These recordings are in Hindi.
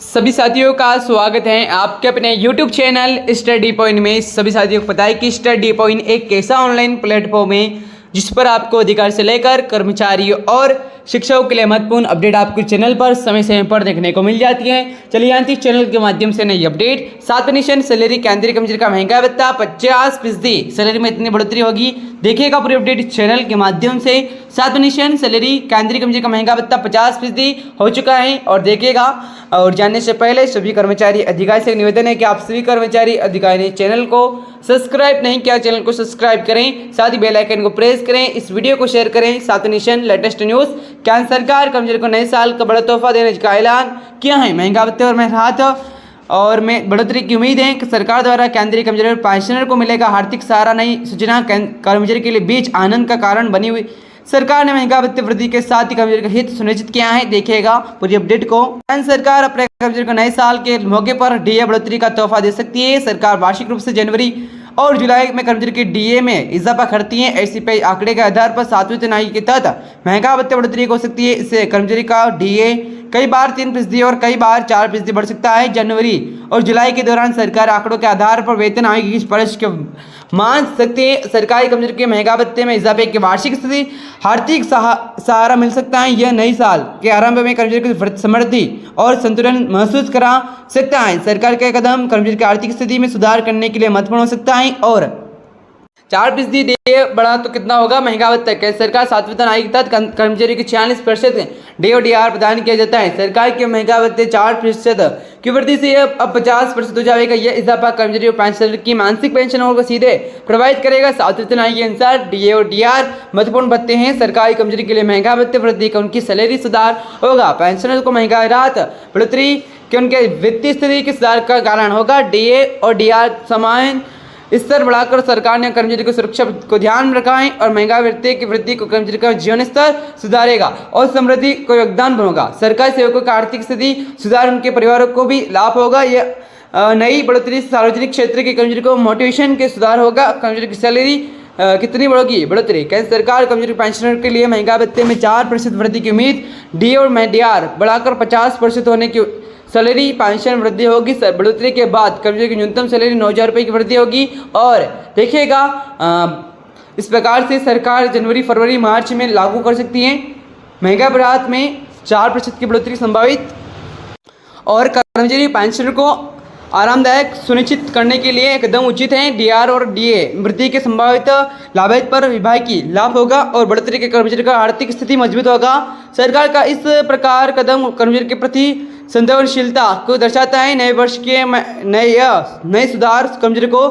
सभी साथियों का स्वागत है आपके अपने YouTube चैनल स्टडी पॉइंट में। सभी साथियों को पता है कि स्टडी पॉइंट एक ऐसा ऑनलाइन प्लेटफॉर्म है जिस पर आपको अधिकार से लेकर कर्मचारियों और शिक्षकों के लिए महत्वपूर्ण अपडेट आपको चैनल पर समय समय पर देखने को मिल जाती है। चलिए जानते हैं चैनल के माध्यम से नई अपडेट। 7% सैलरी, केंद्रीय कर्मचारी का महंगा भत्ता, 50% सैलरी में इतनी बढ़ोतरी होगी। देखिएगा पूरी अपडेट चैनल के माध्यम से। 7% सैलरी, केंद्रीय कर्मचारी का महंगा भत्ता 50% हो चुका है और देखिएगा। और जानने से पहले सभी कर्मचारी अधिकारी से निवेदन है कि आप सभी कर्मचारी अधिकारी ने चैनल को सब्सक्राइब नहीं किया, चैनल को सब्सक्राइब करें, साथ ही बेल आइकन को प्रेस करें, इस वीडियो को शेयर करें। 7 लेटेस्ट न्यूज़। केंद्र सरकार कर्मचारी को नए साल का बड़ा तोहफा देने का ऐलान किया है। महंगा भत्ते और में राहत और में बढ़ोतरी की उम्मीद है कि सरकार द्वारा केंद्रीय कर्मचारी और पेंशनर को मिलेगा आर्थिक सहारा। नई सूचना कर्मचारी के लिए बीच आनंद का कारण बनी हुई। सरकार ने महंगा भत्ते वृद्धि के साथ ही कर्मचारी का हित सुनिश्चित किया है। देखिएगा पूरी अपडेट को। केंद्र सरकार अपने कर्मचारी को नए साल के मौके पर डीए बढ़ोतरी का तोहफा दे सकती है। सरकार वार्षिक रूप से जनवरी और जुलाई में कर्मचारी की डीए में इजाफा करती है। एसीपीआई आंकड़े के आधार पर 7वीं तिमाही के तहत महंगा भत्ते बढ़ोतरी हो सकती है। इससे कर्मचारी का डीए कई बार 3% और कई बार 4% बढ़ सकता है। जनवरी और जुलाई के दौरान सरकार आंकड़ों के आधार पर वेतन आयोग की सिफारिश के मान सकते हैं। सरकारी कर्मचारी के महंगा भत्ते में इजाफे की वार्षिक स्थिति आर्थिक सहारा मिल सकता है। यह नई साल के आरंभ में कर्मचारी की समृद्धि और संतुलन महसूस करा सकता है। सरकार के कदम कर्मचारी की आर्थिक स्थिति में सुधार करने के लिए महत्वपूर्ण हो सकता है। और 4% डीए बढ़ा तो कितना होगा महंगा भत्ता? केंद्र सरकार 7वें तिमाही के तहत कर्मचारी को 46% डीए और डीआर प्रदान किया जाता है। सरकार के महंगा भत्ते 4% की वृद्धि से अब 50% हो जाएगा। यह इजाफा कर्मचारी और पेंशनर की मासिक पेंशनों को सीधे प्रभावित करेगा। 7वें तिमाही के अनुसार डीए और डीआर महत्वपूर्ण भत्ते हैं। सरकारी कर्मचारी के लिए महंगा भत्ते वृद्धि का उनकी सैलरी सुधार होगा। पेंशनर को महंगा राहत बढ़ोतरी के उनके वित्तीय स्थिति के सुधार का कारण होगा। डीए और डीआर समान स्तर बढ़ाकर सरकार ने कर्मचारी की सुरक्षा को ध्यान में रखा है और महंगा भत्ते की वृद्धि को कर्मचारी का जीवन स्तर सुधारेगा और समृद्धि को योगदान होगा। सरकारी सेवकों की आर्थिक स्थिति सुधार उनके परिवारों को भी लाभ होगा। यह नई बढ़ोतरी सार्वजनिक क्षेत्र के कर्मचारी को मोटिवेशन के सुधार होगा। कर्मचारी की सैलरी कितनी बढ़ोगी? बढ़ोतरी। केंद्र सरकार कर्मचारी पेंशनर के लिए महंगा भत्ते में 4% वृद्धि की उम्मीद। डी और डीआर बढ़ाकर 50% होने की सैलरी पेंशन वृद्धि होगी। बढ़ोतरी के बाद कर्मचारी की न्यूनतम सैलरी 9,000 रुपये की वृद्धि होगी। और देखिएगा इस प्रकार से सरकार जनवरी, फरवरी, मार्च में लागू कर सकती है। महंगा राहत में 4% की बढ़ोतरी संभावित। और कर्मचारी पेंशनर को आरामदायक सुनिश्चित करने के लिए कदम उचित हैं। डीआर और डीए वृद्धि के संभावित लाभान्वित पर विभाग की लाभ होगा और बढ़ोतरी के कर्मचारी का आर्थिक स्थिति मजबूत होगा। सरकार का इस प्रकार कदम कर्मचारी के प्रति संवेदनशीलता को दर्शाता है। नए वर्ष के नए सुधार कर्मचारी को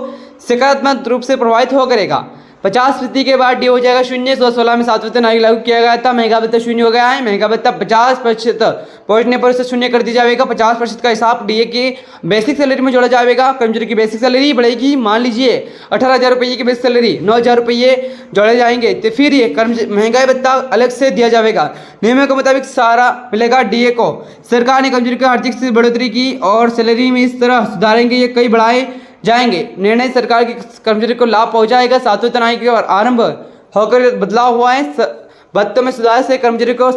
सकारात्मक रूप से प्रभावित हो करेगा। 50% के बाद डी हो जाएगा 0। 2016 में 7वें तिमाही लागू किया गया था। महंगा भत्ता 0 हो गया है। महंगा भत्ता 50% पहुंचने पर उसे 0 कर दिया जाएगा। 50% का हिसाब डीए की बेसिक सैलरी में जोड़ा जाएगा। कर्मचारी की बेसिक सैलरी बढ़ेगी। मान लीजिए 18,000 रुपये की बेसिक सैलरी, 9,000 रुपये जोड़े जाएंगे तो फिर ये महंगाई भत्ता अलग से दिया जाएगा। नियमों के मुताबिक सहारा मिलेगा डीए को। सरकार ने कर्मचारी की आर्थिक स्थिति बढ़ोतरी की और सैलरी में इस तरह सुधारेंगे ये कई बढ़ाए जाएंगे। निर्णय सरकार के कर्मचारी को लाभ पहुंचाएगा। 7वें तिमाही के आरंभ होकर बदलाव हुआ है। भत्तों में सुधार से कर्मचारी को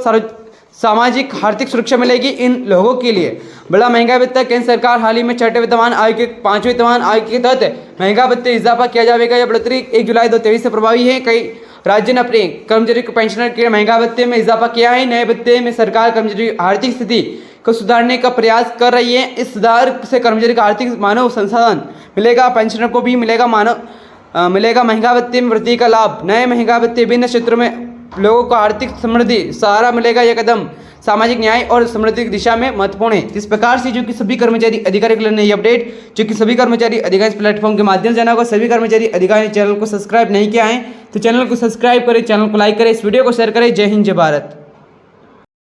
सामाजिक आर्थिक सुरक्षा मिलेगी। इन लोगों के लिए बड़ा महंगा भत्ता। केंद्र सरकार हाल ही में 6वें वेतनमान आयोग के 5वें वेतनमान आयोग के तहत महंगा भत्ते इजाफा किया जाएगा। यह बढ़ोतरी 1 जुलाई 2023 से प्रभावी है। कई राज्य ने अपने कर्मचारी को पेंशनर के महंगा भत्ते में इजाफा किया है। नए भत्ते में सरकार कर्मचारी आर्थिक स्थिति को सुधारने का प्रयास कर रही है। इस सुधार से कर्मचारी का आर्थिक मानव संसाधन मिलेगा। पेंशनर को भी मिलेगा महंगा भत्ते में वृद्धि का लाभ। नए महंगा भत्ते विभिन्न क्षेत्रों में लोगों को आर्थिक समृद्धि सहारा मिलेगा। यह कदम सामाजिक न्याय और समृद्धि की दिशा में महत्वपूर्ण है। इस प्रकार से जो कि सभी कर्मचारी अधिकारी के लिए नई अपडेट, जो कि सभी कर्मचारी अधिकारी इस प्लेटफॉर्म के माध्यम से जाना होगा। सभी कर्मचारी अधिकारी चैनल को सब्सक्राइब नहीं किया है तो चैनल को सब्सक्राइब करें, चैनल को लाइक करें, इस वीडियो को शेयर करें। जय हिंद, जय भारत।